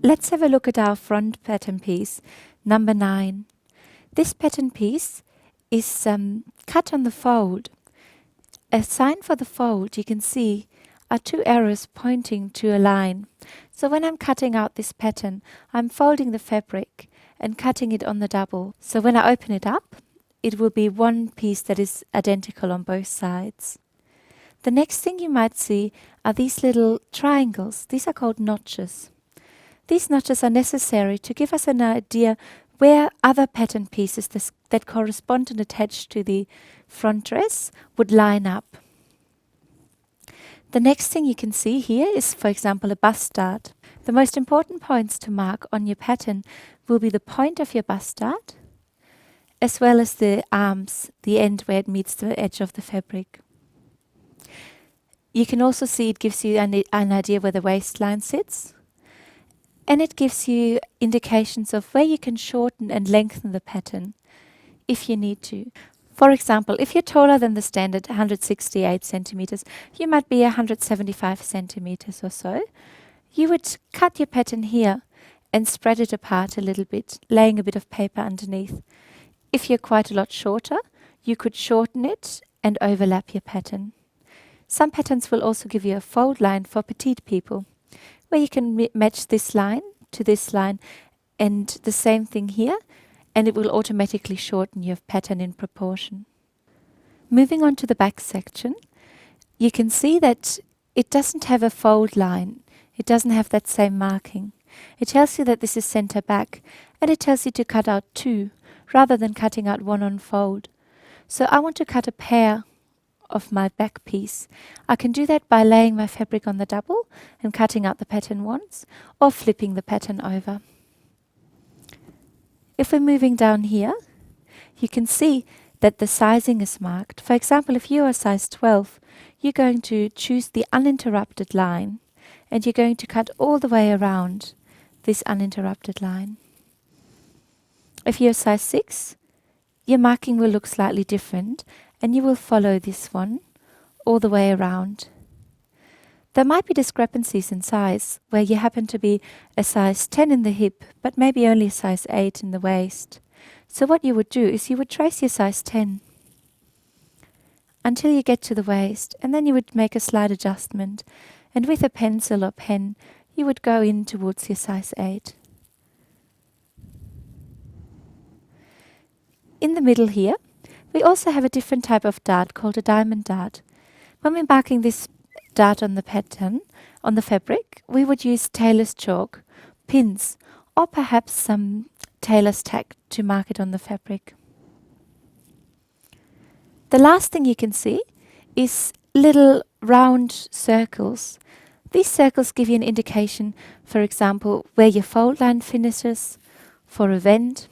Let's have a look at our front pattern piece, number 9. This pattern piece is cut on the fold. A sign for the fold, you can see, are 2 arrows pointing to a line. So when I'm cutting out this pattern, I'm folding the fabric and cutting it on the double. So when I open it up, it will be one piece that is identical on both sides. The next thing you might see are these little triangles. These are called notches. These notches are necessary to give us an idea where other pattern pieces that correspond and attach to the front dress would line up. The next thing you can see here is, for example, a bust dart. The most important points to mark on your pattern will be the point of your bust dart, as well as the arms, the end where it meets the edge of the fabric. You can also see it gives you an idea where the waistline sits. And it gives you indications of where you can shorten and lengthen the pattern if you need to. For example, if you're taller than the standard 168 centimeters, you might be 175 centimeters or so. You would cut your pattern here and spread it apart a little bit, laying a bit of paper underneath. If you're quite a lot shorter, you could shorten it and overlap your pattern. Some patterns will also give you a fold line for petite people, where you can match this line to this line and the same thing here, and it will automatically shorten your pattern in proportion. Moving on to the back section, you can see that it doesn't have a fold line. It doesn't have that same marking. It tells you that this is center back, and it tells you to cut out 2 rather than cutting out 1 on fold. So I want to cut a pair of my back piece. I can do that by laying my fabric on the double and cutting out the pattern once, or flipping the pattern over. If we're moving down here, you can see that the sizing is marked. For example, if you are size 12, you're going to choose the uninterrupted line, and you're going to cut all the way around this uninterrupted line. If you're size 6, your marking will look slightly different, and you will follow this one all the way around. There might be discrepancies in size, where you happen to be a size 10 in the hip, but maybe only a size 8 in the waist. So what you would do is you would trace your size 10 until you get to the waist, and then you would make a slight adjustment, and with a pencil or pen, you would go in towards your size 8. In the middle here, we also have a different type of dart called a diamond dart. When we're marking this dart on the pattern, on the fabric, we would use tailor's chalk, pins, or perhaps some tailor's tack to mark it on the fabric. The last thing you can see is little round circles. These circles give you an indication, for example, where your fold line finishes for a vent,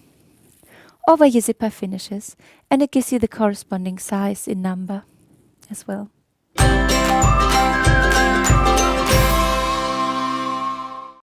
or where your zipper finishes, and it gives you the corresponding size in number as well.